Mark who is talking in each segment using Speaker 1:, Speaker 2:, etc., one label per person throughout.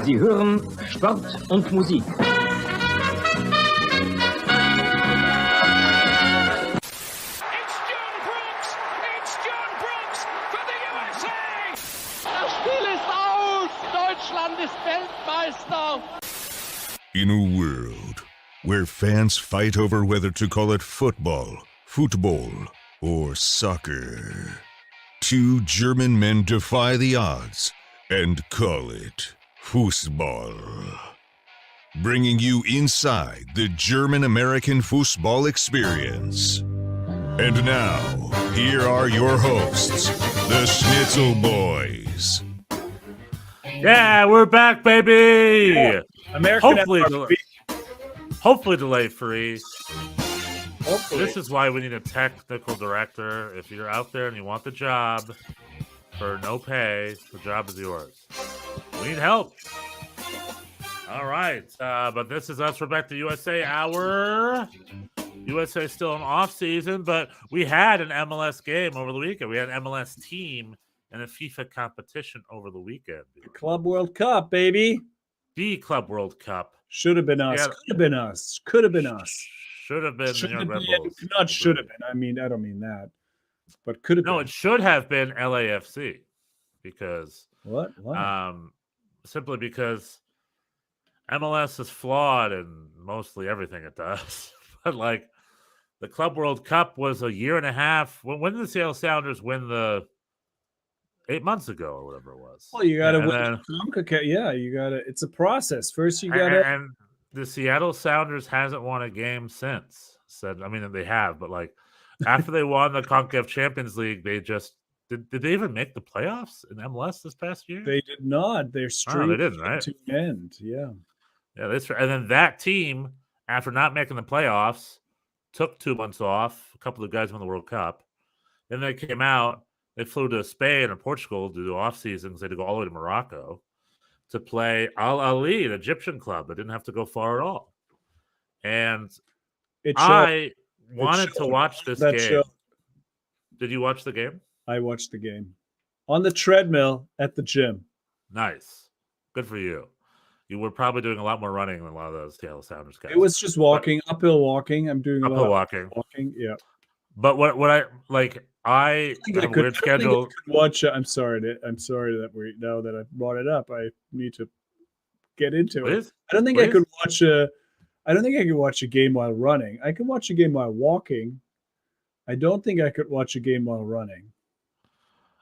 Speaker 1: Sie hören Sport und Musik.
Speaker 2: Das Spiel ist aus! Deutschland ist Weltmeister!
Speaker 3: In a world where fans fight over whether to call it football, or soccer, two German men defy the odds and call it Fußball. Bringing you inside the German-American football experience. And now, here are your hosts, the Schnitzel Boys.
Speaker 4: Yeah, we're back, baby!
Speaker 5: Yeah. American
Speaker 4: Hopefully delay-free.
Speaker 5: Hopefully.
Speaker 4: This is why we need a technical director. If you're out there and you want the job for no pay, the job is yours. We need help. All right. But this is us. We're back to USA Hour. USA is still in off-season, but we had an MLS game over the weekend. We had an MLS team and a FIFA competition over the weekend.
Speaker 5: Club World Cup, baby.
Speaker 4: The Club World Cup.
Speaker 5: Should have been us.
Speaker 4: Yeah.
Speaker 5: Could have been us. Could have been us.
Speaker 4: Should have been the Young Red Bulls.
Speaker 5: Not should have been. I mean, I don't mean that. But could have been.
Speaker 4: No, it should have been LAFC because
Speaker 5: What?
Speaker 4: simply because MLS is flawed in mostly everything it does. But like the Club World Cup was a year and a half. When did the Seattle Sounders win the 8 months ago or whatever it was?
Speaker 5: Well, you got to
Speaker 4: And
Speaker 5: win.
Speaker 4: then-
Speaker 5: Yeah, you got to. It's a process. First, you got to.
Speaker 4: and the Seattle Sounders hasn't won a game since. They have, but like after they won the CONCACAF Champions League, they just did they even make the playoffs in MLS this past year?
Speaker 5: They did not. They're straight
Speaker 4: they didn't, right?
Speaker 5: to end. Yeah.
Speaker 4: Yeah, and then that team, after not making the playoffs, took 2 months off. A couple of guys won the World Cup. Then they came out. They flew to Spain and Portugal to do off season because they had to go all the way to Morocco to play Al Ahly, an Egyptian club that didn't have to go far at all. And I wanted to watch this game. Did you watch the game?
Speaker 5: I watched the game on the treadmill at the gym.
Speaker 4: Nice. Good for you. You were probably doing a lot more running than a lot of those Seattle Sounders guys.
Speaker 5: It was just walking, uphill walking. I'm doing
Speaker 4: uphill walking.
Speaker 5: Yeah.
Speaker 4: But what I like, I have a weird schedule.
Speaker 5: I'm sorry that now that I brought it up, I need to get into it. I don't think I could watch a game while running. I can watch a game while walking. I don't think I could watch a game while running.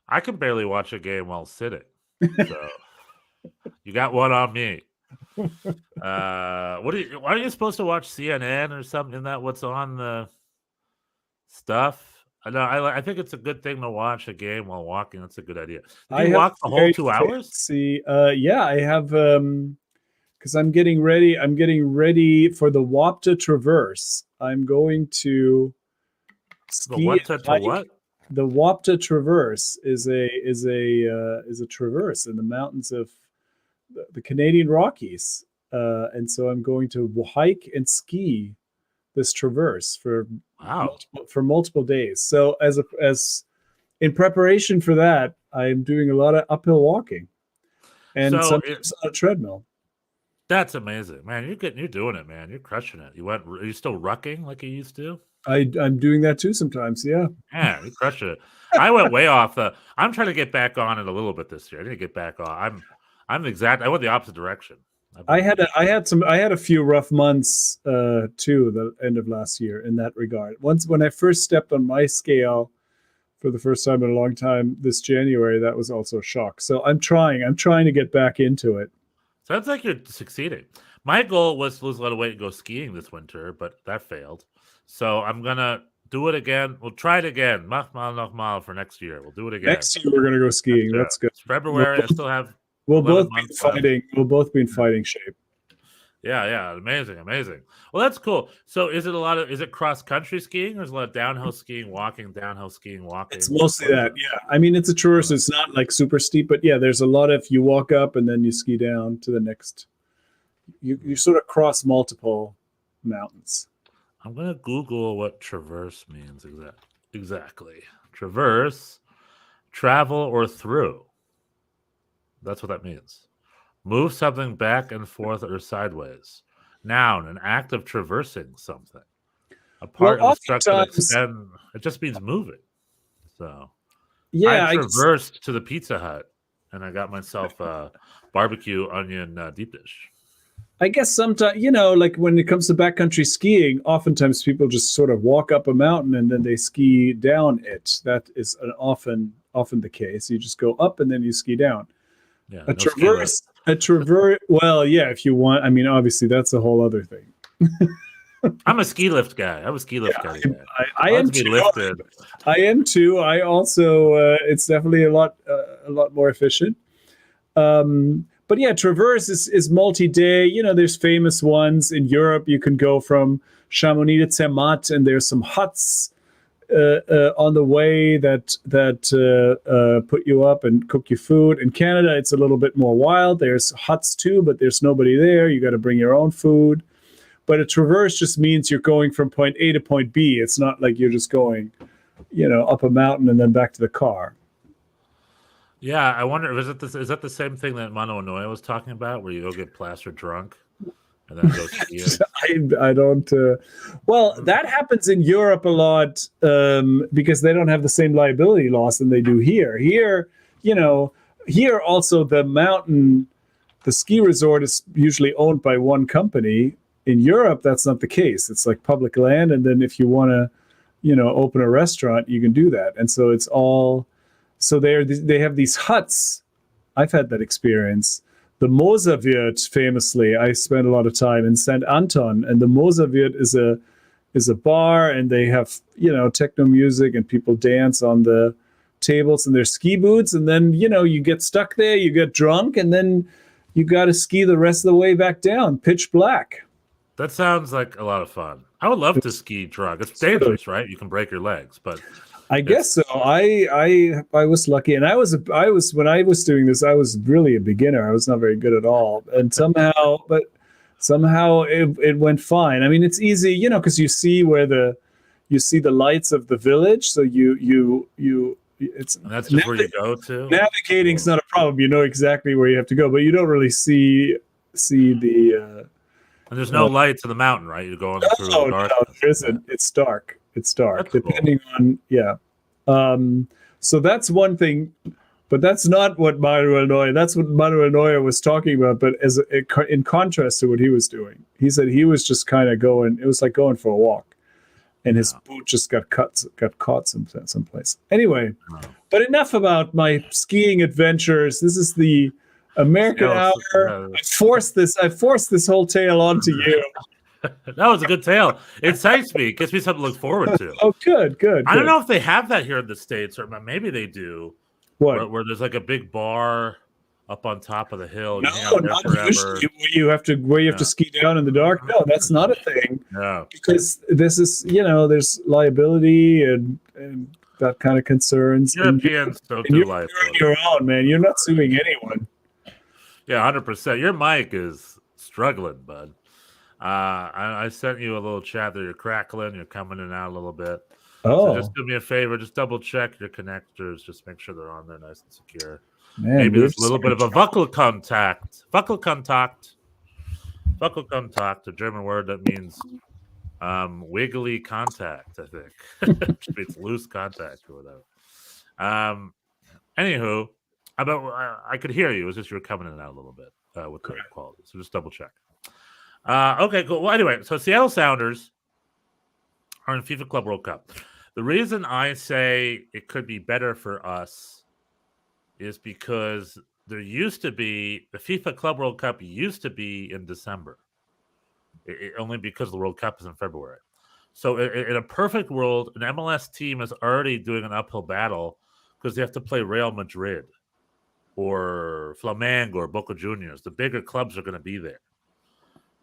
Speaker 4: I can barely watch a game while sitting. So you got one on me. Why are you supposed to watch CNN or something? Isn't that what's on the stuff? I think it's a good thing to watch a game while walking. That's a good idea. Did you walk the whole 2 hours?
Speaker 5: Yeah, I have because I'm getting ready. I'm getting ready for the Wapta Traverse. I'm going to ski.
Speaker 4: What?
Speaker 5: The Wapta Traverse is a traverse in the mountains of the Canadian Rockies, and so I'm going to hike and ski this traverse for multiple days. So as in preparation for that, I'm doing a lot of uphill walking, and sometimes on a treadmill.
Speaker 4: That's amazing, man. You're doing it, man. You're crushing it. Are you still rucking like you used to?
Speaker 5: I'm doing that too sometimes. Yeah.
Speaker 4: Yeah, you crushed it. I went way off I'm trying to get back on it a little bit this year. I need to get back on. I went the opposite direction.
Speaker 5: I had a few rough months too, the end of last year in that regard. When I first stepped on my scale for the first time in a long time this January, that was also a shock. So I'm trying to get back into it.
Speaker 4: Sounds like you're succeeding. My goal was to lose a lot of weight and go skiing this winter, but that failed. So I'm gonna do it again. We'll try it again. Machmal nochmal for next year. We'll do it again.
Speaker 5: Next year we're gonna go skiing. That's good.
Speaker 4: It's February. I still have.
Speaker 5: We'll both be fighting. We'll both be in fighting shape.
Speaker 4: Yeah, amazing. Well, that's cool. So, is it cross country skiing, or is it a lot of downhill skiing, walking?
Speaker 5: It's mostly that. Yeah, I mean, it's a traverse. It's not like super steep, but yeah, there's a lot of you walk up and then you ski down to the next. You sort of cross multiple mountains.
Speaker 4: I'm gonna Google what traverse means exactly. Traverse, travel or through. That's what that means. Move something back and forth or sideways. Noun, an act of traversing something. A part
Speaker 5: Well,
Speaker 4: of a structure that
Speaker 5: oftentimes,
Speaker 4: extend. It just means moving. So I
Speaker 5: yeah,
Speaker 4: traversed to the Pizza Hut and I got myself a barbecue onion deep dish.
Speaker 5: I guess sometimes, like when it comes to backcountry skiing, oftentimes people just sort of walk up a mountain and then they ski down it. That is often the case. You just go up and then you ski down.
Speaker 4: Yeah,
Speaker 5: A
Speaker 4: no ski lift.
Speaker 5: traverse. Well, yeah, if you want. I mean, obviously, that's a whole other thing.
Speaker 4: I'm a ski lift guy. I was ski lift guy today.
Speaker 5: I
Speaker 4: like
Speaker 5: am
Speaker 4: to be
Speaker 5: too.
Speaker 4: lifted.
Speaker 5: I am too. I also. It's definitely a lot more efficient. But yeah, traverse is multi-day. There's famous ones in Europe. You can go from Chamonix to Zermatt, and there's some huts on the way that put you up and cook you food. In Canada, it's a little bit more wild. There's huts too, but there's nobody there. You got to bring your own food. But a traverse just means you're going from point A to point B. It's not like you're just going, up a mountain and then back to the car.
Speaker 4: Yeah, I wonder, is that the same thing that Mano Inoue was talking about, where you go get plastered drunk and then go skiing?
Speaker 5: I don't. Well, that happens in Europe a lot because they don't have the same liability laws than they do here. Here also the ski resort is usually owned by one company. In Europe, that's not the case. It's like public land, and then if you want to, open a restaurant, you can do that. And so it's all. So they have these huts. I've had that experience. The Moserwirt, famously, I spent a lot of time in St. Anton, and the Moserwirt is a bar, and they have techno music, and people dance on the tables in their ski boots, and then you get stuck there, you get drunk, and then you got to ski the rest of the way back down, pitch black.
Speaker 4: That sounds like a lot of fun. I would love to ski drunk. It's dangerous, right? You can break your legs, but
Speaker 5: I guess so. I was lucky, and I was when I was doing this, I was really a beginner. I was not very good at all, and somehow it went fine. I mean, it's easy, because you see the lights of the village, so it's
Speaker 4: and that's just where you go to.
Speaker 5: Navigating's not a problem. You know exactly where you have to go, but you don't really see the.
Speaker 4: And there's no lights in the mountain, right? You're going through the dark.
Speaker 5: No, there isn't. It's dark.
Speaker 4: That's
Speaker 5: depending on so that's one thing, but that's not what Manuel Neuer. That's what Manuel Neuer was talking about. But in contrast to what he was doing, he said he was just kind of going. It was like going for a walk, and his boot just got caught someplace. Anyway, but enough about my skiing adventures. This is the American Hour. I forced this whole tale onto you.
Speaker 4: That was a good tale. It excites me. It gives me something to look forward to.
Speaker 5: Oh, good.
Speaker 4: I don't know if they have that here in the States, or maybe they do.
Speaker 5: What?
Speaker 4: Where there's like a big bar up on top of the hill.
Speaker 5: No, not usually. You have to ski down in the dark. No, that's not a thing.
Speaker 4: No,
Speaker 5: because this is there's liability and that kind of concerns.
Speaker 4: Europeans don't do life.
Speaker 5: You're on your own, man. You're not suing anyone.
Speaker 4: Yeah, 100%. Your mic is struggling, bud. I sent you a little chat there. You're crackling. You're coming in and out a little bit.
Speaker 5: Oh.
Speaker 4: So just do me a favor. Just double check your connectors. Just make sure they're on there nice and secure.
Speaker 5: Man,
Speaker 4: maybe there's a little bit of a vocal contact. Vocal contact, a German word that means wiggly contact, I think. Which means loose contact or whatever. Anywho, I could hear you. It was just you were coming in and out a little bit with the quality. So just double check. Okay, cool. Well, anyway, so Seattle Sounders are in FIFA Club World Cup. The reason I say it could be better for us is because there used to be the FIFA Club World Cup used to be in December, only because the World Cup is in February. So in a perfect world, an MLS team is already doing an uphill battle because they have to play Real Madrid or Flamengo or Boca Juniors. The bigger clubs are going to be there.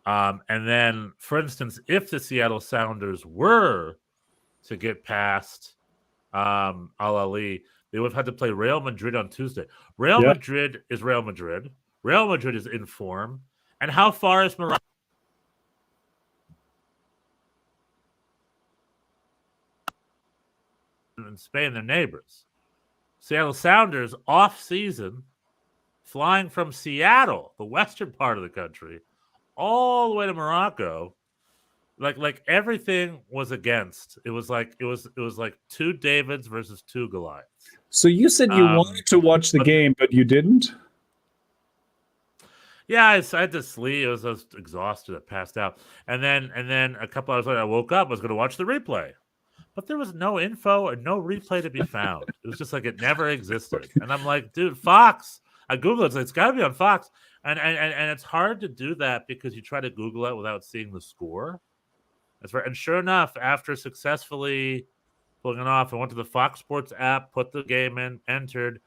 Speaker 4: And then, for instance, if the Seattle Sounders were to get past Al Ali, they would have had to play Real Madrid on Tuesday. Real Madrid is Real Madrid. Real Madrid is in form. And how far is Morocco? In Spain, their neighbors. Seattle Sounders off season flying from Seattle, the western part of the country, all the way to Morocco. Like everything was against. It was like two Davids versus two Goliaths.
Speaker 5: So you said you wanted to watch the game, but you didn't?
Speaker 4: Yeah, I had to sleep. I was exhausted. I passed out. And then a couple hours later, I woke up. I was going to watch the replay. But there was no info and no replay to be found. It was just like it never existed. And I'm like, dude, Fox. I Googled it. It's got to be on Fox. And it's hard to do that because you try to Google it without seeing the score. That's right. And sure enough, after successfully pulling it off, I went to the Fox Sports app, put the game in, entered,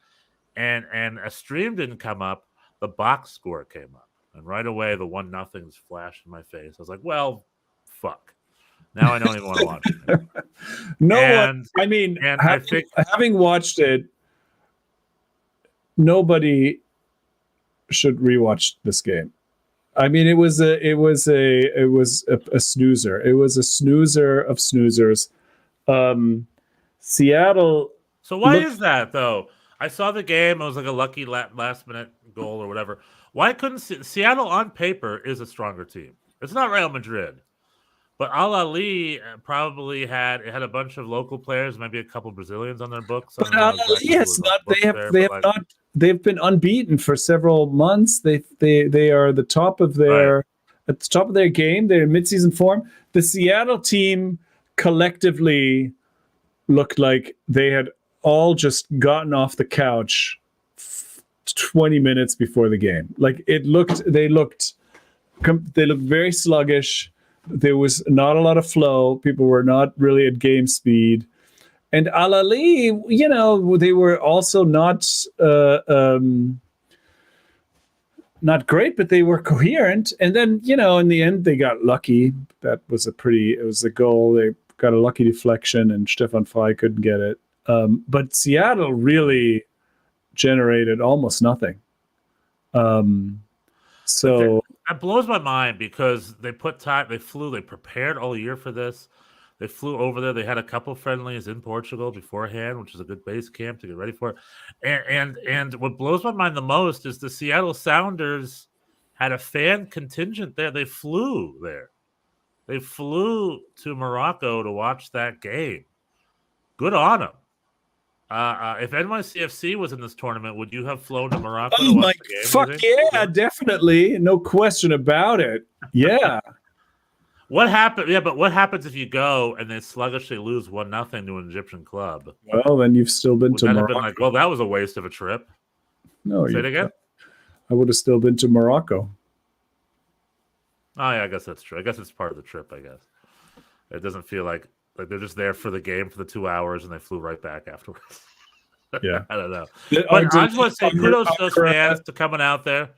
Speaker 4: and a stream didn't come up. The box score came up. And right away, the 1-0 flashed in my face. I was like, well, fuck. Now I don't even want to watch it.
Speaker 5: No,
Speaker 4: and,
Speaker 5: I mean,
Speaker 4: I think
Speaker 5: having watched it, nobody should rewatch this game. I mean, it was a snoozer. It was a snoozer of snoozers. Seattle.
Speaker 4: So why is that though? I saw the game. It was like a lucky last minute goal or whatever. Why couldn't Seattle on paper is a stronger team? It's not Real Madrid. But Al Ali probably had a bunch of local players, maybe a couple Brazilians on their books.
Speaker 5: But Al Ali has not. They've been unbeaten for several months. They are the top of their at the top of their game. They're in midseason form. The Seattle team collectively looked like they had all just gotten off the couch 20 minutes before the game. Like they looked very sluggish. There was not a lot of flow. People were not really at game speed. And Al Ali, they were also not great, but they were coherent. And then, in the end, they got lucky. It was a goal. They got a lucky deflection, and Stefan Frey couldn't get it. But Seattle really generated almost nothing. So
Speaker 4: that blows my mind because they put time. They prepared all year for this. They flew over there. They had a couple friendlies in Portugal beforehand, which is a good base camp to get ready for it. And what blows my mind the most is the Seattle Sounders had a fan contingent there. They flew there. They flew to Morocco to watch that game. Good on them. If NYCFC was in this tournament, would you have flown to Morocco to watch the game?
Speaker 5: Fuck yeah, definitely. No question about it. Yeah.
Speaker 4: What happened? Yeah, but what happens if you go and they sluggishly lose 1-0 to an Egyptian club?
Speaker 5: Well, then you've still been to Morocco.
Speaker 4: Have been like, well, that was a waste of a trip.
Speaker 5: No,
Speaker 4: say it again.
Speaker 5: I would have still been to Morocco.
Speaker 4: Oh yeah, I guess that's true. I guess it's part of the trip. I guess it doesn't feel like they're just there for the game for the 2 hours and they flew right back afterwards.
Speaker 5: Yeah,
Speaker 4: I don't know. But I just want to say kudos to those fans to coming out there.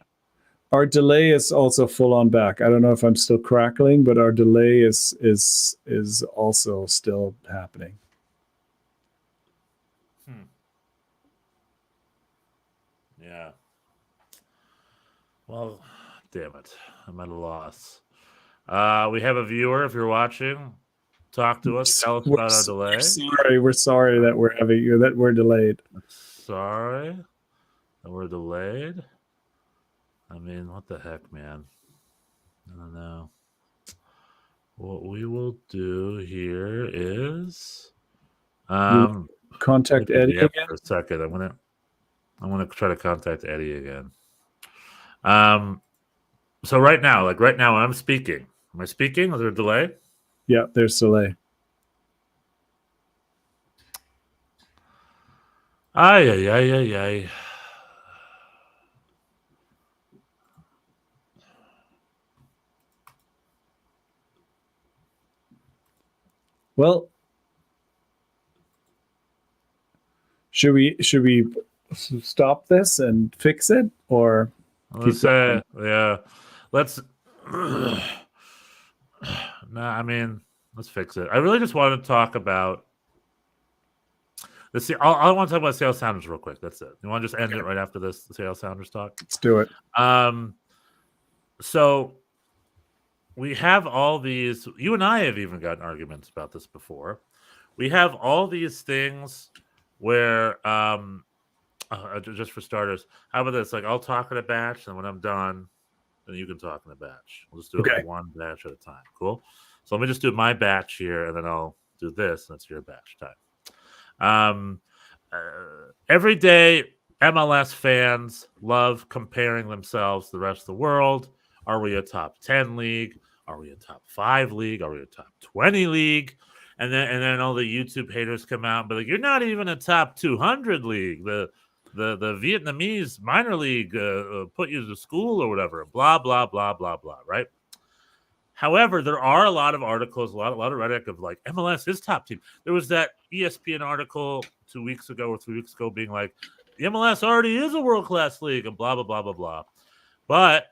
Speaker 5: Our delay is also full on back. I don't know if I'm still crackling, but our delay is also still happening.
Speaker 4: Yeah. Well, damn it. I'm at a loss. We have a viewer if you're watching. Talk to us. Tell us about our delay.
Speaker 5: We're sorry that we're delayed.
Speaker 4: Sorry that we're delayed. I mean, what the heck, man? I don't know. What we will do here is
Speaker 5: contact Eddie again
Speaker 4: for a second. I'm gonna try to contact Eddie again. So right now when I'm speaking, am I speaking? Is there a delay?
Speaker 5: Yeah, there's delay.
Speaker 4: Ay.
Speaker 5: Well, should we stop this and fix it, or
Speaker 4: let's yeah, let's. I mean, let's fix it. I really just want to talk about. I want to talk about Seattle Sounders real quick. That's it. You want to just end it right after this? The Seattle Sounders talk.
Speaker 5: Let's do it.
Speaker 4: So we have all these. You and I have even gotten arguments about this before. We have all these things where Just for starters, how about this? Like, I'll talk in a batch, and when I'm done, then you can talk in a batch. We'll just do it
Speaker 5: Okay.
Speaker 4: like one batch at a time. Cool. So let me just do my batch here, and then I'll do this, and it's your batch time. Every day, MLS fans love comparing themselves to the rest of the world. Are we a top 10 league? Are we a top 5 league? Are we a top 20 league? And then all the YouTube haters come out and be like, you're not even a top 200 league. The Vietnamese minor league put you to school or whatever. Blah, blah, blah, blah, blah, right? However, there are a lot of articles, a lot of rhetoric of like MLS is top team. There was that ESPN article 2 weeks ago or 3 weeks ago being like, the MLS already is a world-class league and blah, blah, blah, blah, blah. But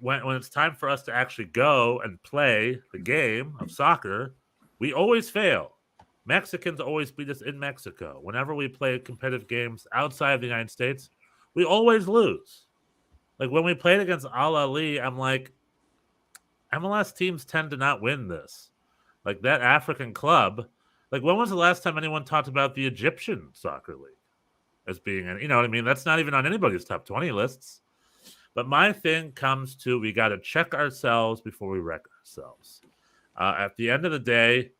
Speaker 4: when it's time for us to actually go and play the game of soccer, we always fail. Mexicans always beat us in Mexico. Whenever we play competitive games outside of the United States, we always lose. Like when we played against Al Ali, I'm like, MLS teams tend to not win this. Like that African club. Like when was the last time anyone talked about the Egyptian soccer league as being, you know what I mean? That's not even on anybody's top 20 lists. But my thing comes to we got to check ourselves before we wreck ourselves. At the end of the day,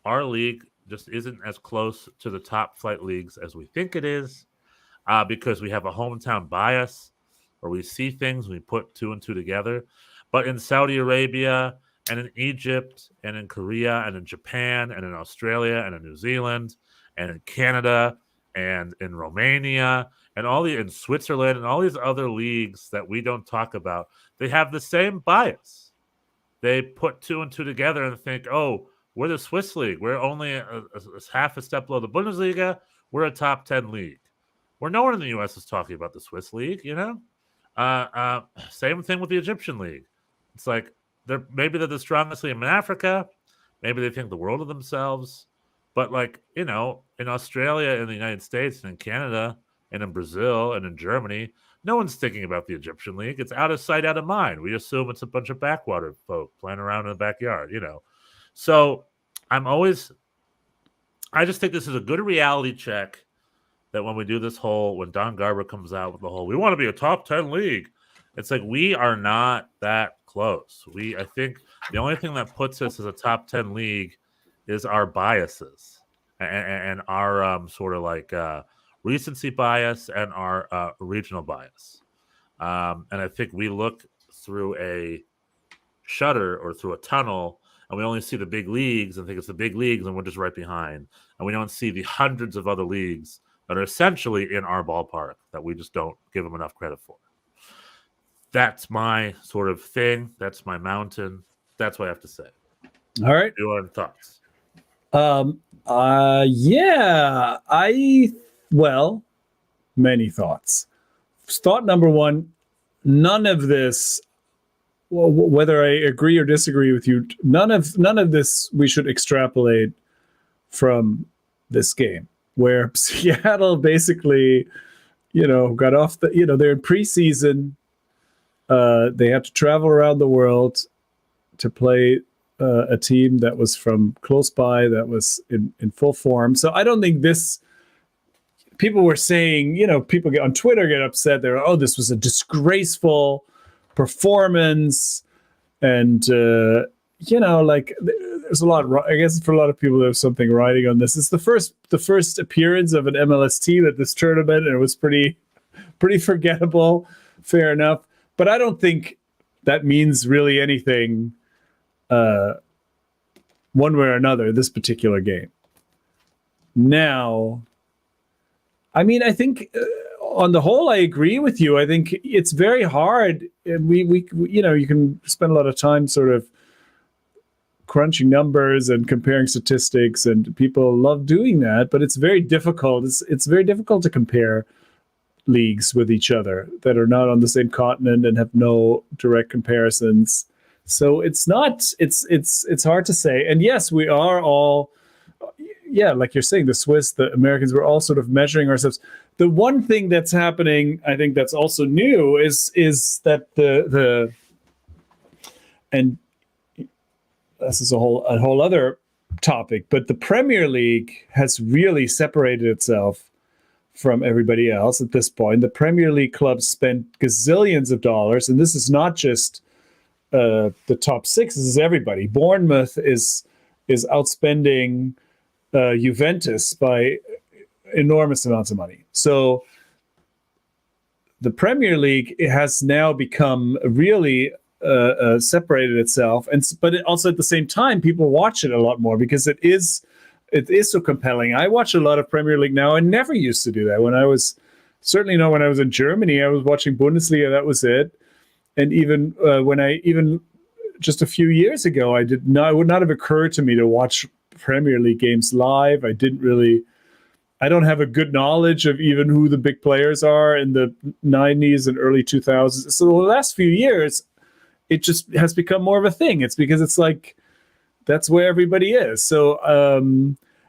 Speaker 4: our league just isn't as close to the top flight leagues as we think it is because we have a hometown bias where we see things, we put two and two together. But in Saudi Arabia and in Egypt and in Korea and in Japan and in Australia and in New Zealand and in Canada and in Romania and in Switzerland and all these other leagues that we don't talk about, they have the same bias. They put two and two together and think, oh, we're the Swiss league. We're only a half a step below the Bundesliga. We're a top 10 league. Where no one in the U.S. is talking about the Swiss league, you know? Same thing with the Egyptian league. It's like maybe they're the strongest league in Africa. Maybe they think the world of themselves. But like, you know, in Australia, in the United States, and in Canada, and in Brazil, and in Germany, no one's thinking about the Egyptian league. It's out of sight, out of mind. We assume it's a bunch of backwater folk playing around in the backyard, you know. So I just think this is a good reality check that when we do this when Don Garber comes out with the whole, we want to be a top 10 league. It's like we are not that close. I think the only thing that puts us as a top 10 league is our biases and our sort of like recency bias and our regional bias. And I think we look through a shutter or through a tunnel and we only see the big leagues and think it's the big leagues and we're just right behind. And we don't see the hundreds of other leagues that are essentially in our ballpark that we just don't give them enough credit for. That's my sort of thing. That's my mountain. That's what I have to say.
Speaker 5: All right.
Speaker 4: Your thoughts?
Speaker 5: Yeah. Many thoughts. Thought number one, none of this, whether I agree or disagree with you, none of this we should extrapolate from this game where Seattle basically, got off they're in preseason. They had to travel around the world to play a team that was from close by, that was in full form. So I don't think people were saying, people on Twitter get upset. This was a disgraceful performance. And, there's a lot, I guess for a lot of people, there's something riding on this. It's the first appearance of an MLS team at this tournament, and it was pretty forgettable. Fair enough. But I don't think that means really anything one way or another, this particular game. Now, I mean, I think on the whole, I agree with you. I think it's very hard. We you can spend a lot of time sort of crunching numbers and comparing statistics, and people love doing that, but it's very difficult. It's very difficult to compare leagues with each other that are not on the same continent and have no direct comparisons. So it's hard to say. And yes, we are all, like you're saying, the Swiss, the Americans, we're all sort of measuring ourselves. The one thing that's happening, I think that's also new is that and this is a whole other topic, but the Premier League has really separated itself from everybody else at this point. The Premier League clubs spent gazillions of dollars, and this is not just the top six. This is everybody. Bournemouth is outspending Juventus by enormous amounts of money. So the Premier League has now become really separated itself, but also at the same time, people watch it a lot more because it is so compelling. I watch a lot of Premier League now. I never used to do that. When I was in Germany, I was watching Bundesliga. That was it. And even when just a few years ago, it would not have occurred to me to watch Premier League games live. I don't have a good knowledge of even who the big players are in the 90s and early 2000s. So the last few years, it just has become more of a thing. It's because it's like, that's where everybody is. So,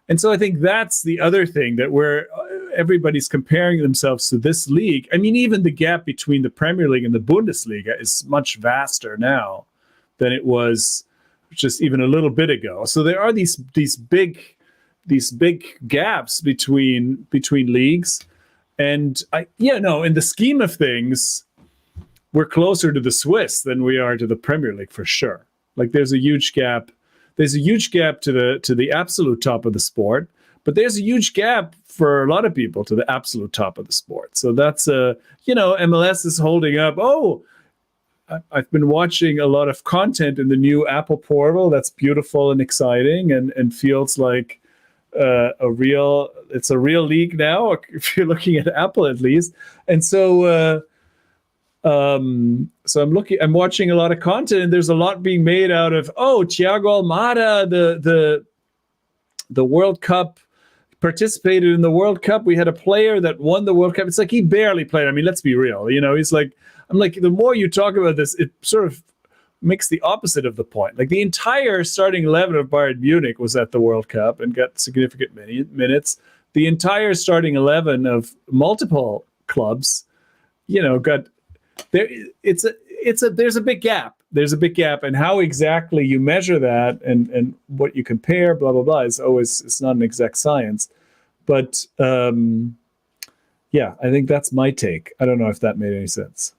Speaker 5: and so I think that's the other thing, that where everybody's comparing themselves to this league. I mean, even the gap between the Premier League and the Bundesliga is much vaster now than it was just even a little bit ago. So there are these big gaps between leagues, and in the scheme of things, we're closer to the Swiss than we are to the Premier League for sure. Like there's a huge gap. There's a huge gap to the absolute top of the sport, but there's a huge gap for a lot of people to the absolute top of the sport. So that's MLS is holding up. Oh, I've been watching a lot of content in the new Apple portal. That's beautiful and exciting, and feels like it's a real league now, if you're looking at Apple at least. And so I'm watching a lot of content, and there's a lot being made out of, Thiago Almada, the World Cup, participated in the World Cup. We had a player that won the World Cup. It's like he barely played. I mean, let's be real. He's like, I'm like, the more you talk about this, it sort of makes the opposite of the point. Like the entire starting 11 of Bayern Munich was at the World Cup and got significant minutes. The entire starting 11 of multiple clubs, got there. There's a big gap. There's a big gap, and how exactly you measure that and what you compare, blah blah blah, it's not an exact science. But I think that's my take. I don't know if that made any sense.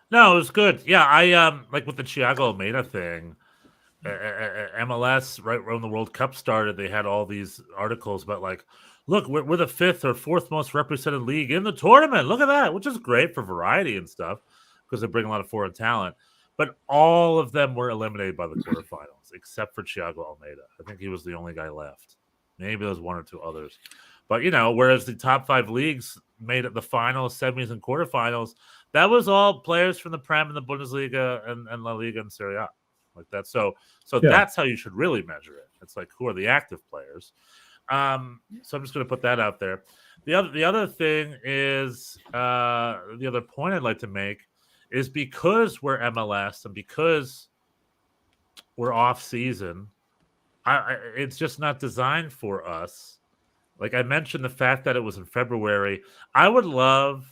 Speaker 4: No, it was good. Yeah, I like with the Thiago Almeida thing, MLS right when the World Cup started, they had all these articles about like, look, we're the fifth or fourth most represented league in the tournament. Look at that, which is great for variety and stuff because they bring a lot of foreign talent. But all of them were eliminated by the quarterfinals, except for Thiago Almeida. I think he was the only guy left. Maybe there was one or two others. But, whereas the top five leagues made it the finals, semis, and quarterfinals, that was all players from the Prem and the Bundesliga and La Liga and Serie A. Like that. So that's how you should really measure it. It's like, who are the active players? So I'm just going to put that out there. The other thing is, the other point I'd like to make is because we're MLS and because we're off season, it's just not designed for us. Like I mentioned, the fact that it was in February, I would love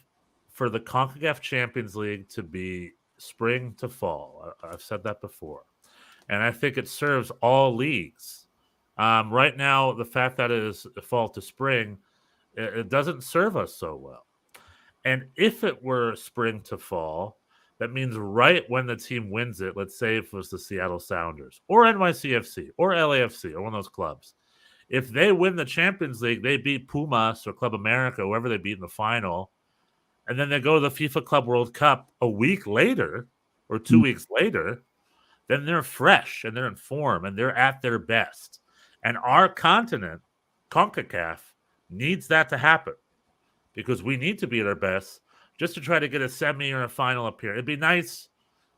Speaker 4: for the CONCACAF Champions League to be spring to fall. I've said that before. And I think it serves all leagues. Right now, the fact that it is fall to spring, it doesn't serve us so well. And if it were spring to fall, that means right when the team wins it, let's say if it was the Seattle Sounders or NYCFC or LAFC or one of those clubs, if they win the Champions League, they beat Pumas or Club America, whoever they beat in the final, and then they go to the FIFA Club World Cup a week later or 2 weeks later, then they're fresh and they're in form and they're at their best. And our continent, CONCACAF, needs that to happen because we need to be at our best just to try to get a semi or a final appearance. It'd be nice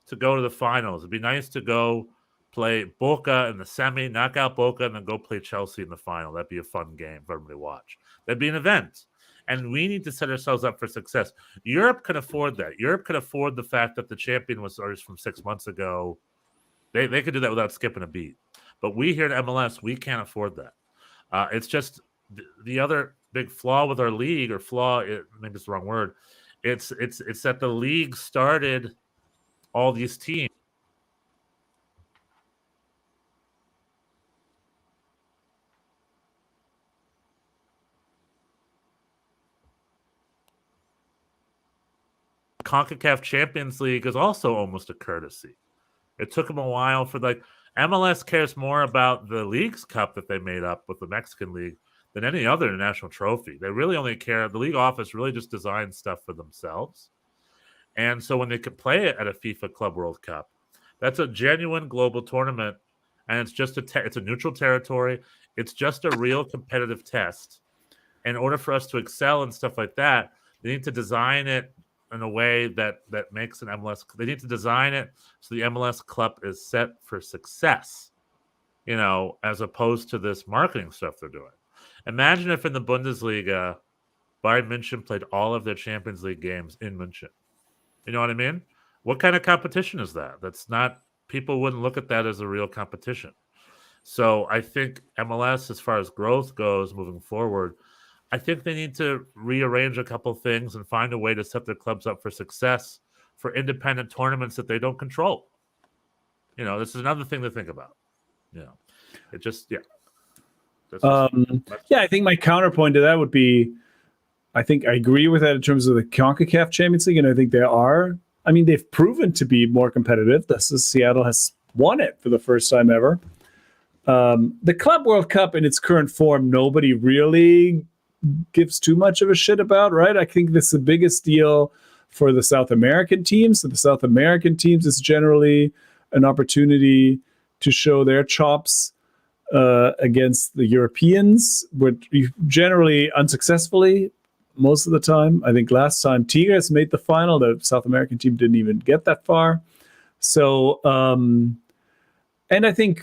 Speaker 4: to go to the finals. It'd be nice to go play Boca in the semi, knock out Boca, and then go play Chelsea in the final. That'd be a fun game for everybody to watch. That'd be an event. And we need to set ourselves up for success. Europe can afford that. Europe can afford the fact that the champion was ours from 6 months ago. They could do that without skipping a beat. But we here at MLS, we can't afford that. It's just the other big flaw with our league, or flaw, maybe it's the wrong word. It's that the league started all these teams. CONCACAF Champions League is also almost a courtesy. It took them a while for MLS cares more about the League's Cup that they made up with the Mexican League than any other national trophy. They really only care. The league office really just designs stuff for themselves. And so when they could play it at a FIFA Club World Cup, that's a genuine global tournament, and it's just it's a neutral territory. It's just a real competitive test. In order for us to excel and stuff like that, they need to design it in a way that makes an MLS. They need to design it so the MLS Cup is set for success, as opposed to this marketing stuff they're doing. Imagine if in the Bundesliga, Bayern München played all of their Champions League games in München. You know what I mean? What kind of competition is that? That's not, people wouldn't look at that as a real competition. So I think MLS, as far as growth goes moving forward, I think they need to rearrange a couple things and find a way to set their clubs up for success for independent tournaments that they don't control. This is another thing to think about. It just, yeah.
Speaker 5: I think my counterpoint to that would be, I think I agree with that in terms of the CONCACAF Champions League, and I think they've proven to be more competitive. Seattle has won it for the first time ever. The Club World Cup in its current form, nobody really gives too much of a shit about, right? I think this is the biggest deal for the South American teams. So the South American teams is generally an opportunity to show their chops against the Europeans, but generally unsuccessfully most of the time. I think last time Tigres made the final, the South American team didn't even get that far. So, and I think,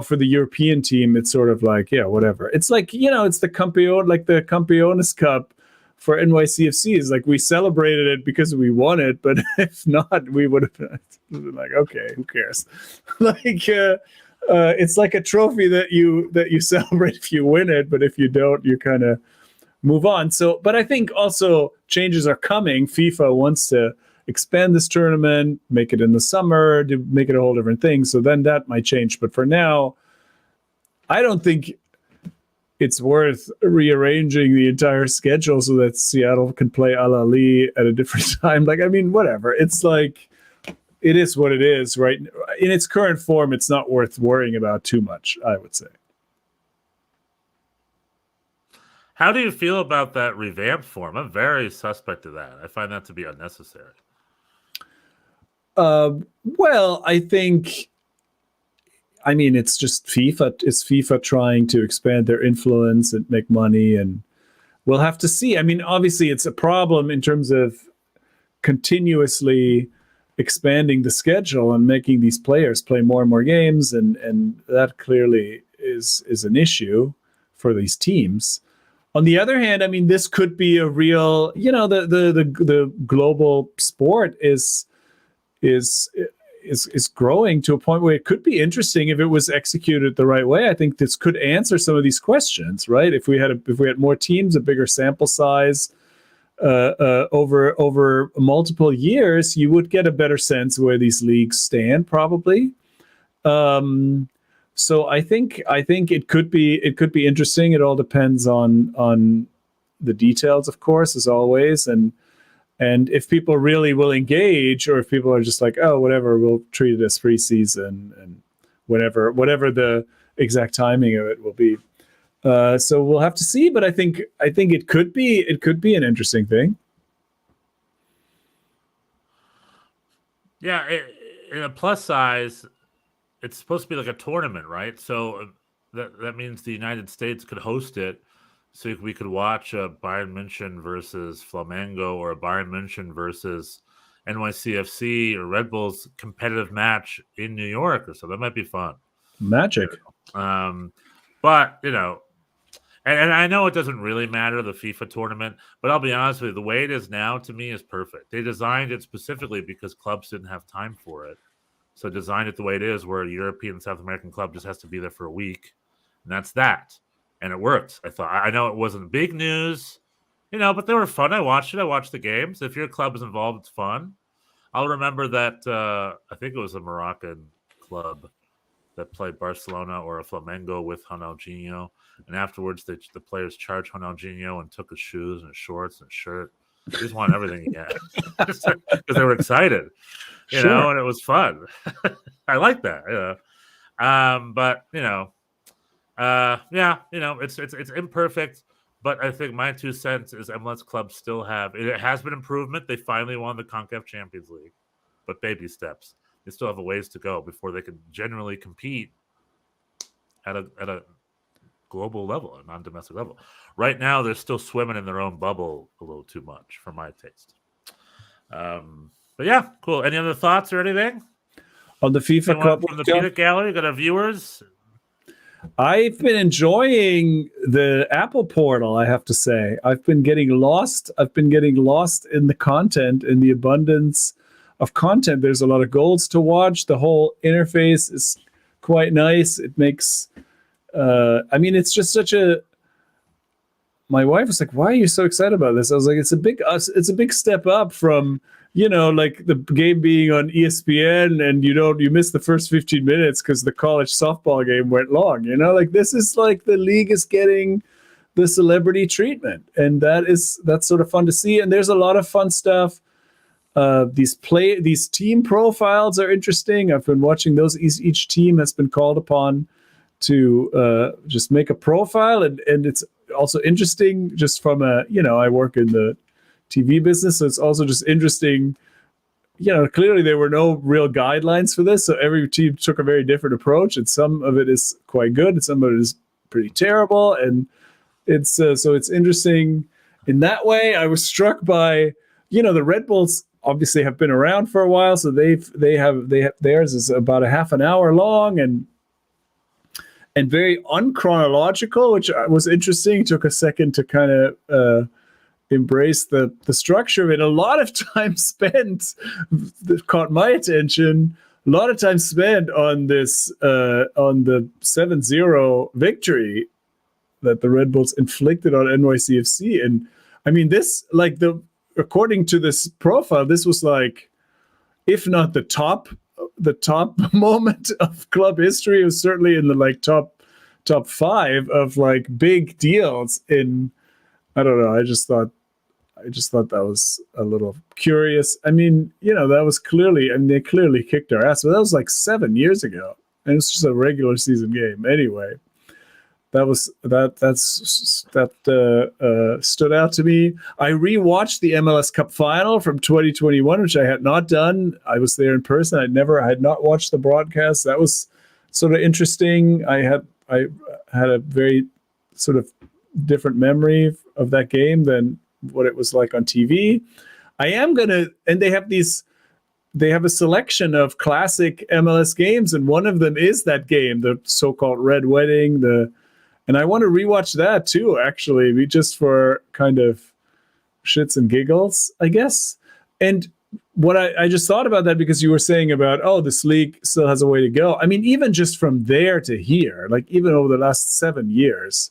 Speaker 5: for the European team, it's sort of like, yeah, whatever. It's like, it's the Campeones Cup for NYCFC. It's like we celebrated it because we won it, but if not, we would have been like, okay, who cares? It's like a trophy that you celebrate if you win it, but if you don't, you kind of move on. So, but I think also changes are coming. FIFA wants to expand this tournament, make it in the summer, to make it a whole different thing. So then that might change. But for now, I don't think it's worth rearranging the entire schedule so that Seattle can play Al Ahly at a different time. Whatever. It's like, it is what it is, right? In its current form, it's not worth worrying about too much, I would say.
Speaker 4: How do you feel about that revamped form? I'm very suspect of that. I find that to be unnecessary.
Speaker 5: Well, I think, it's just FIFA. It's FIFA trying to expand their influence and make money, and we'll have to see. Obviously, it's a problem in terms of continuously expanding the schedule and making these players play more and more games, and that clearly is an issue for these teams. On the other hand, this could be a real, the global sport is growing to a point where it could be interesting if it was executed the right way. I think this could answer some of these questions, right? If we had more teams, a bigger sample size, over multiple years, you would get a better sense where these leagues stand, probably. So I think it could be interesting. It all depends on the details, of course, as always, and if people really will engage, or if people are just like, oh, whatever, we'll treat it as preseason, and whatever the exact timing of it will be. So we'll have to see, but I think it could be an interesting thing.
Speaker 4: Yeah, in a plus size, it's supposed to be like a tournament, right? So that means the United States could host it, so we could watch a Bayern München versus Flamengo, or a Bayern München versus NYCFC or Red Bull's competitive match in New York, or so. That might be fun.
Speaker 5: Magic.
Speaker 4: But and I know it doesn't really matter, the FIFA tournament, but I'll be honest with you, the way it is now, to me, is perfect. They designed it specifically because clubs didn't have time for it. So designed it the way it is, where a European South American club just has to be there for a week, and that's that. And it worked. I know it wasn't big news, but they were fun. I watched it. I watched the games. If your club is involved, it's fun. I'll remember that I think it was a Moroccan club that played Barcelona or a Flamengo with Ronaldinho, and afterwards the players charged Ronaldinho and took his shoes and his shorts and shirt. He just wanted everything he had because they were excited, you
Speaker 5: Sure.
Speaker 4: know, and it was fun. I like that, you know. But you know, yeah, you know, it's imperfect. But I think my 2 cents is MLS clubs still have it has been improvement. They finally won the CONCACAF Champions League, but baby steps. They still have a ways to go before they can generally compete at a global level, a non-domestic level. Right now, they're still swimming in their own bubble a little too much for my taste. But yeah, cool. Any other thoughts or anything?
Speaker 5: On the FIFA
Speaker 4: Anyone
Speaker 5: Cup
Speaker 4: from the
Speaker 5: World Cup?
Speaker 4: Peanut Gallery, got our viewers?
Speaker 5: I've been enjoying the Apple portal, I have to say. I've been getting lost. I've been getting lost in the content, in the abundance of content. There's a lot of goals to watch. The whole interface is quite nice. It makes, I mean, it's just such a. My wife was like, "Why are you so excited about this?" I was like, "It's a big step up from, you know, like the game being on ESPN and you miss the first 15 minutes because the college softball game went long. You know, like this is like the league is getting the celebrity treatment, and that's sort of fun to see. And there's a lot of fun stuff. These team profiles are interesting. I've been watching those. Each team has been called upon to just make a profile, and it's also interesting just from I work in the TV business, so it's also just interesting. Clearly there were no real guidelines for this, so every team took a very different approach, and some of it is quite good, and some of it is pretty terrible, and it's so it's interesting in that way. I was struck by, the Red Bulls obviously have been around for a while, so they have theirs is about a half an hour long and very unchronological, which was interesting. It took a second to kind of embrace the structure of it. A lot of time spent that caught my attention. A lot of time spent on this on the 7-0 victory that the Red Bulls inflicted on NYCFC. And I mean, this according to this profile, this was like, if not the top moment of club history, it was certainly in the top 5 of like big deals in. I don't know. I just thought that was a little curious. I mean, that was clearly. I mean, they clearly kicked our ass, but that was like 7 years ago, and it's just a regular season game. Anyway, that stood out to me. I rewatched the MLS Cup final from 2021, which I had not done. I was there in person. I had not watched the broadcast. That was sort of interesting. I had a very sort of different memory of that game than what it was like on TV. And they have a selection of classic MLS games, and one of them is that game, the so-called Red Wedding, and I want to rewatch that too, actually, just for kind of shits and giggles, I guess. And what I just thought about that, because you were saying about, this league still has a way to go. I mean, even just from there to here, like even over the last 7 years,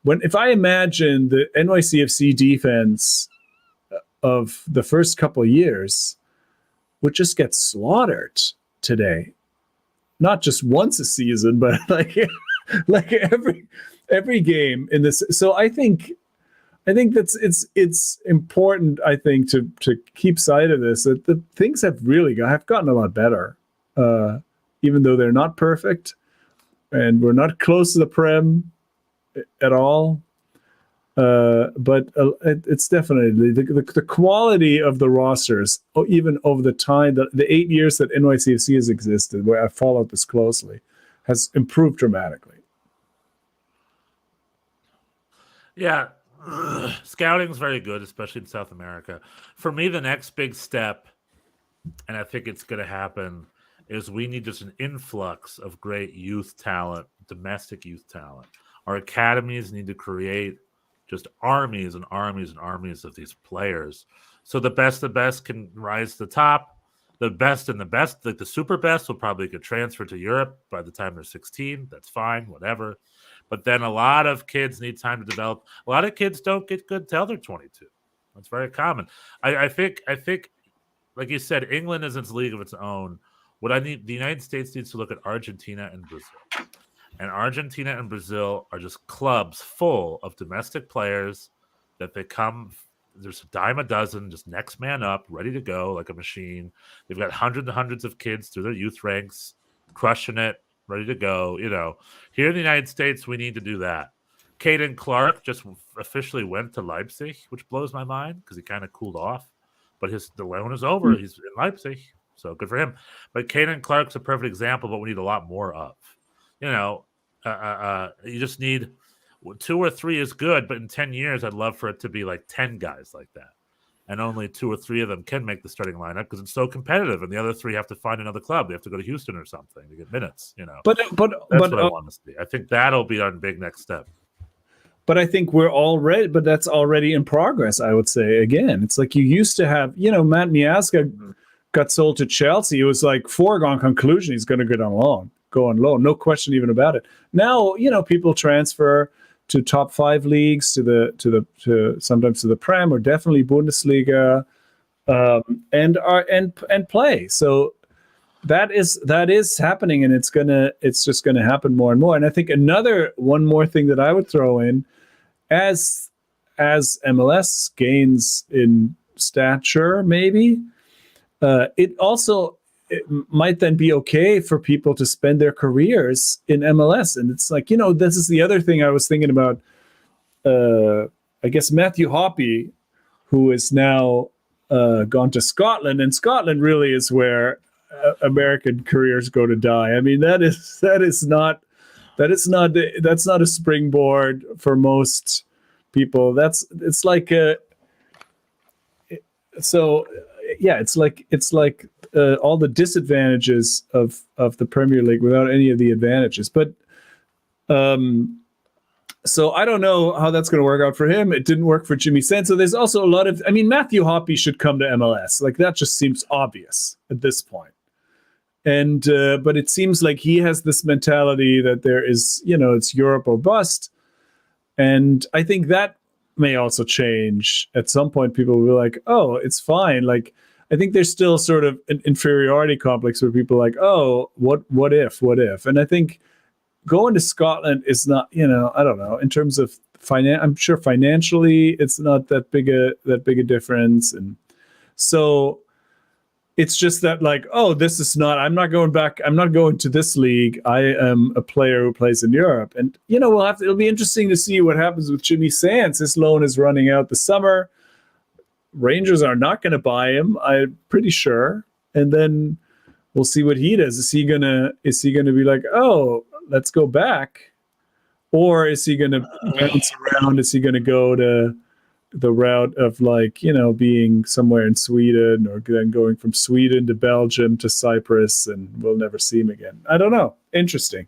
Speaker 5: if I imagine the NYCFC defense of the first couple of years would just get slaughtered today, not just once a season, but like every game in this. So I think that's it's important, I think, to keep sight of this, that the things have gotten a lot better, even though they're not perfect, and we're not close to the Prem at all. But it's definitely the quality of the rosters, even over the time, the 8 years that NYCFC has existed, where I followed this closely, has improved dramatically.
Speaker 4: Yeah, scouting is very good, especially in South America. For me, the next big step, and I think it's going to happen, is we need just an influx of great youth talent, domestic youth talent. Our academies need to create just armies and armies and armies of these players. So the best can rise to the top. The best and the best, like the super best, will probably get transferred to Europe by the time they're 16. That's fine, whatever. But then a lot of kids need time to develop. A lot of kids don't get good till they're 22. That's very common. I think, like you said, England is its league of its own. The United States needs to look at Argentina and Brazil. And Argentina and Brazil are just clubs full of domestic players that they come there's a dime a dozen, just next man up, ready to go like a machine. They've got hundreds and hundreds of kids through their youth ranks, crushing it, ready to go. Here in the United States, we need to do that. Caden Clark just officially went to Leipzig, which blows my mind because he kind of cooled off. But the loan is over. He's in Leipzig, so good for him. But Caden Clark's a perfect example of what we need a lot more of. You just need 2 or 3 is good, but in 10 years, I'd love for it to be like 10 guys like that. And only 2 or 3 of them can make the starting lineup because it's so competitive, and the other 3 have to find another club. They have to go to Houston or something to get minutes.
Speaker 5: But
Speaker 4: that's what I want to see. I think that'll be our big next step.
Speaker 5: But I think that's already in progress, I would say. Again, it's like you used to have, Matt Miazga got sold to Chelsea. It was like foregone conclusion he's going to go on loan. No question even about it. Now, people transfer to top 5 leagues, to sometimes to the Prem or definitely Bundesliga, and play. So that is happening, and it's just gonna happen more and more. And I think one more thing that I would throw in, as MLS gains in stature, maybe it might then be okay for people to spend their careers in MLS. And it's like, this is the other thing I was thinking about. I guess Matthew Hoppe, who is now gone to Scotland, and Scotland really is where American careers go to die. I mean, that's not a springboard for most people. It's like all the disadvantages of the Premier League without any of the advantages. But so I don't know how that's going to work out for him. It didn't work for Jimmy Sands. So there's also a lot of, Matthew Hoppe should come to MLS. Like, that just seems obvious at this point. And but it seems like he has this mentality that there is, it's Europe or bust. And I think that may also change at some point. People will be like, oh, it's fine. Like, I think there's still sort of an inferiority complex where people are like, oh, what if? And I think going to Scotland is not, I don't know, in terms of I'm sure financially it's not that big a difference. And so it's just that, like, oh, I'm not going back. I'm not going to this league. I am a player who plays in Europe. And, it'll be interesting to see what happens with Jimmy Sands. His loan is running out this summer. Rangers are not going to buy him, I'm pretty sure. And then we'll see what he does. Is he gonna be like, oh, let's go back? Or is he gonna bounce around? Is he gonna go to the route of, like, being somewhere in Sweden, or then going from Sweden to Belgium to Cyprus, and we'll never see him again? I don't know. Interesting.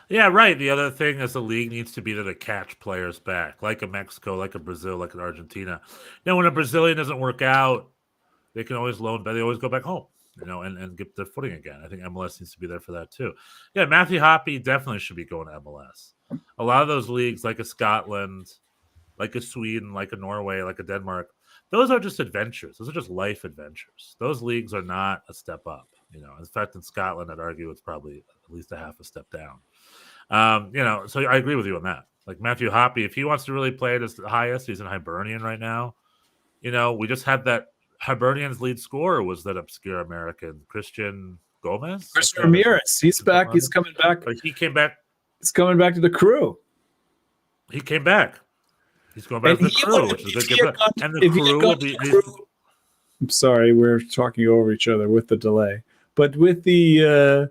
Speaker 4: Yeah, right. The other thing is the league needs to be there to catch players back, like a Mexico, like a Brazil, like an Argentina. When a Brazilian doesn't work out, they can always loan, but they always go back home, and get their footing again. I think MLS needs to be there for that too. Yeah, Matthew Hoppe definitely should be going to MLS. A lot of those leagues, like a Scotland, like a Sweden, like a Norway, like a Denmark, those are just adventures. Those are just life adventures. Those leagues are not a step up. In fact, in Scotland, I'd argue it's probably at least a half a step down. So I agree with you on that. Like Matthew Hoppe, if he wants to really play at his highest, he's in Hibernian right now. We just had that. Hibernian's lead scorer was that obscure American Christian Gomez.
Speaker 5: Christian Ramirez. He's back. He's coming back.
Speaker 4: He came back.
Speaker 5: He's coming back to the Crew.
Speaker 4: He came back. He's going back to the Crew, which is a good. And the Crew will be.
Speaker 5: I'm sorry, we're talking over each other with the delay. But with the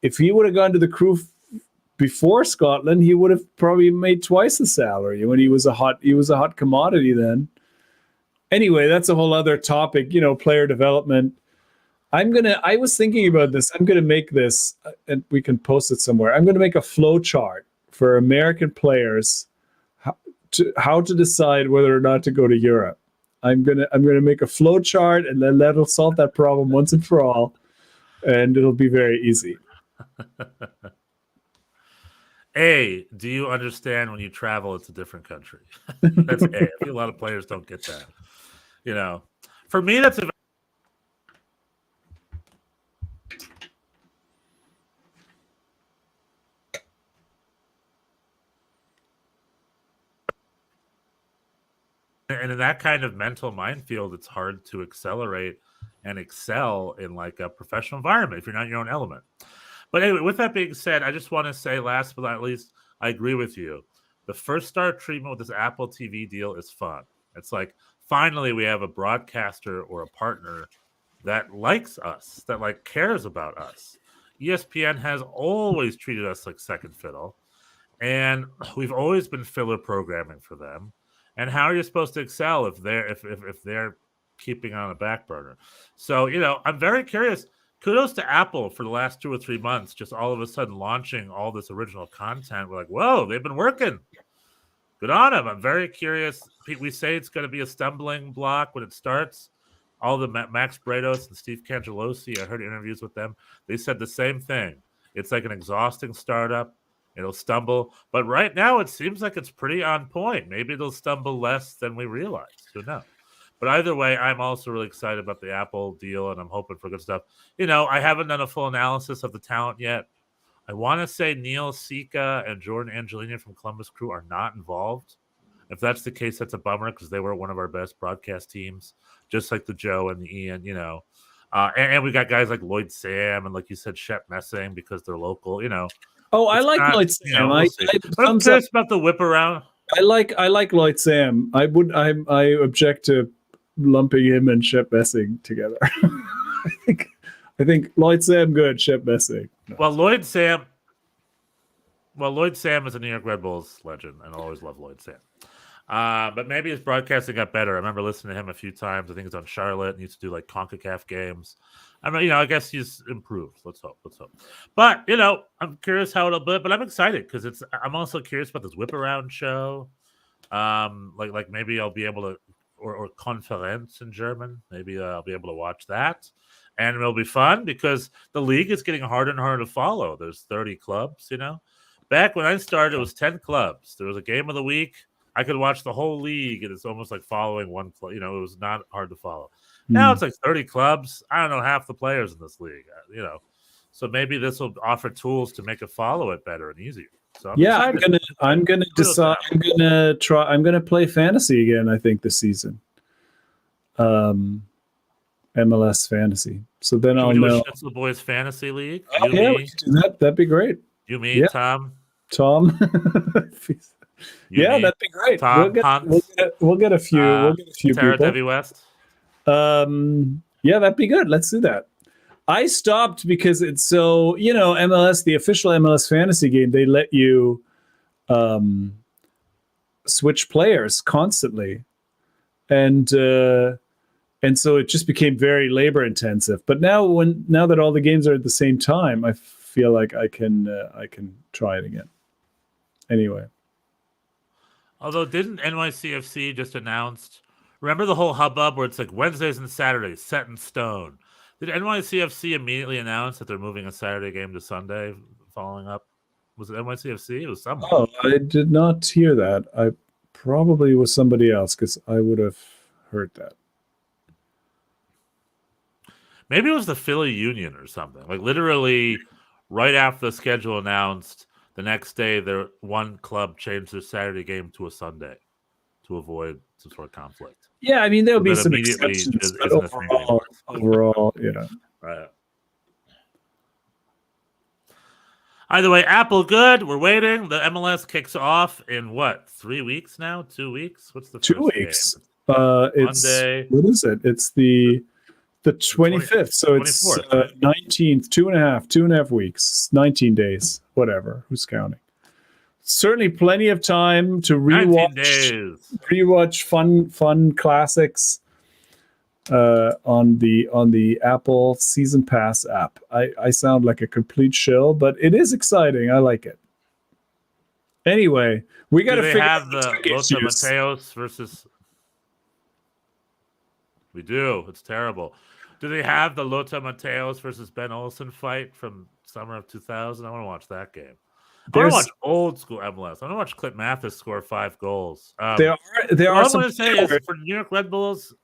Speaker 5: if he would have gone to the Crew before Scotland, he would have probably made twice the salary. When he was a hot commodity then. Anyway, that's a whole other topic, player development. I was thinking about this. I'm going to make this, and we can post it somewhere. I'm going to make a flow chart for American players, how to decide whether or not to go to Europe. I'm going to make a flow chart, and then that'll solve that problem once and for all, and it'll be very easy.
Speaker 4: A, do you understand when you travel, it's a different country? That's A. I think a lot of players don't get that. For me, that's a And in that kind of mental minefield, it's hard to accelerate and excel in like a professional environment if you're not in your own element. But anyway, with that being said, I just want to say, last but not least, I agree with you. The first star treatment with this Apple TV deal is fun. It's like finally we have a broadcaster or a partner that likes us, that like cares about us. ESPN has always treated us like second fiddle, and we've always been filler programming for them. And how are you supposed to excel if they're keeping on a back burner? So I'm very curious. Kudos to Apple for the last 2 or 3 months, just all of a sudden launching all this original content. We're like, whoa, they've been working. Good on them. I'm very curious. We say it's going to be a stumbling block when it starts. All the Max Bredos and Steve Cangelosi, I heard interviews with them. They said the same thing. It's like an exhausting startup. It'll stumble. But right now, it seems like it's pretty on point. Maybe it'll stumble less than we realize. Who knows? But either way, I'm also really excited about the Apple deal, and I'm hoping for good stuff. I haven't done a full analysis of the talent yet. I want to say Neil Sika and Jordan Angelini from Columbus Crew are not involved. If that's the case, that's a bummer because they were one of our best broadcast teams, just like the Joe and the Ian, and we got guys like Lloyd Sam and, like you said, Shep Messing because they're local,
Speaker 5: Oh, I like Lloyd Sam.
Speaker 4: We'll but I'm curious about the whip around.
Speaker 5: I like Lloyd Sam. I object to lumping him and Shep Messing together. I think Lloyd Sam good, Shep Messing. No.
Speaker 4: Well, Lloyd Sam is a New York Red Bulls legend, and I always love Lloyd Sam. But maybe his broadcasting got better. I remember listening to him a few times. I think it's on Charlotte, and he used to do like CONCACAF games. I mean, I guess he's improved. Let's hope. But I'm curious how it'll be. But I'm excited because I'm also curious about this whip around show. Like maybe I'll be able to, or Konferenz in German. Maybe I'll be able to watch that, and it'll be fun because the league is getting harder and harder to follow. There's 30 clubs. Back when I started, it was 10 clubs. There was a game of the week. I could watch the whole league, and it's almost like following one club. It was not hard to follow. Now it's like 30 clubs. I don't know half the players in this league, So maybe this will offer tools to make it follow it better and easier. So
Speaker 5: I'm gonna decide. I'm gonna play fantasy again. I think this season, MLS fantasy. So then I'll know.
Speaker 4: Schnitzel Boys Fantasy League.
Speaker 5: Oh, yeah, we can do that. That'd be great.
Speaker 4: You, me, Tom.
Speaker 5: Yeah, that'd be great. We'll get a few. We'll get a few
Speaker 4: Tara
Speaker 5: people.
Speaker 4: Debbie West.
Speaker 5: Yeah, that'd be good. Let's do that. I stopped because it's so, MLS, the official MLS fantasy game, they let you switch players constantly. And so it just became very labor intensive. But now that all the games are at the same time, I feel like I can try it again. Anyway.
Speaker 4: Although didn't NYCFC just announced, remember the whole hubbub where it's like Wednesdays and Saturdays set in stone? Did NYCFC immediately announce that they're moving a Saturday game to Sunday following up? Was it NYCFC? It was someone.
Speaker 5: Oh, I did not hear that. I probably was somebody else because I would have heard that.
Speaker 4: Maybe it was the Philly Union or something. Like literally right after the schedule announced, the next day, one club changed their Saturday game to a Sunday to avoid some sort of conflict.
Speaker 5: Yeah, I mean, there'll be some exceptions, but overall, yeah.
Speaker 4: Right. Either way, Apple good. We're waiting. The MLS kicks off in 3 weeks now? 2 weeks? What's the
Speaker 5: 2 weeks?
Speaker 4: Game?
Speaker 5: It's
Speaker 4: Monday.
Speaker 5: What is it? It's the 25th. So it's 19th, 2.5 weeks, 19 days, whatever. Who's counting? Certainly plenty of time to rewatch fun classics on the Apple Season Pass app. I sound like a complete shill, but it is exciting. I like it. Anyway, we got to figure out
Speaker 4: the Lothar Matthäus versus. We do. It's terrible. Do they have the Lothar Matthäus versus Ben Olsen fight from summer of 2000? I want to watch that game. I want to watch old school MLS. I want to watch Clint Mathis score 5 goals.
Speaker 5: There are
Speaker 4: some. I want to say is for New York Red Bulls,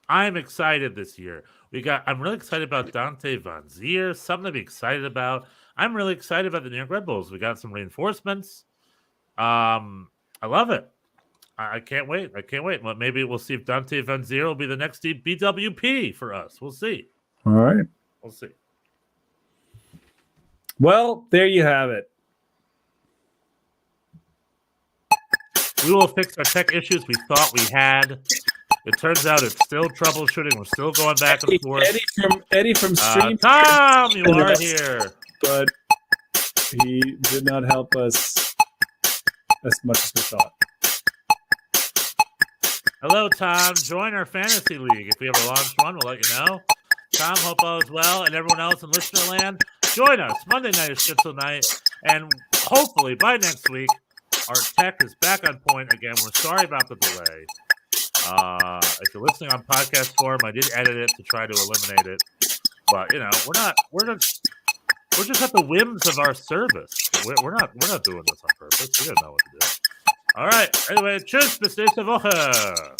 Speaker 4: I'm excited this year. I'm really excited about Dante Van Zier. Something to be excited about. I'm really excited about the New York Red Bulls. We got some reinforcements. I love it. I can't wait. Well, maybe we'll see if Dante Van Zier will be the next BWP for us. We'll see.
Speaker 5: All right.
Speaker 4: We'll see.
Speaker 5: Well, there you have it.
Speaker 4: We will fix our tech issues we thought we had. It turns out it's still troubleshooting. We're still going back and forth.
Speaker 5: Eddie from Stream.
Speaker 4: Tom, you are here.
Speaker 5: But he did not help us as much as we thought.
Speaker 4: Hello, Tom. Join our fantasy league. If we ever launch one, we'll let you know. Tom, hope all is well. And everyone else in listener land, join us Monday night is Schnitzel night. And hopefully by next week, our tech is back on point again. We're sorry about the delay. If you're listening on podcast form, I did edit it to try to eliminate it. But we're just at the whims of our service. We're not doing this on purpose. We didn't know what to do. All right. Anyway, tschüss, bis nächste Woche.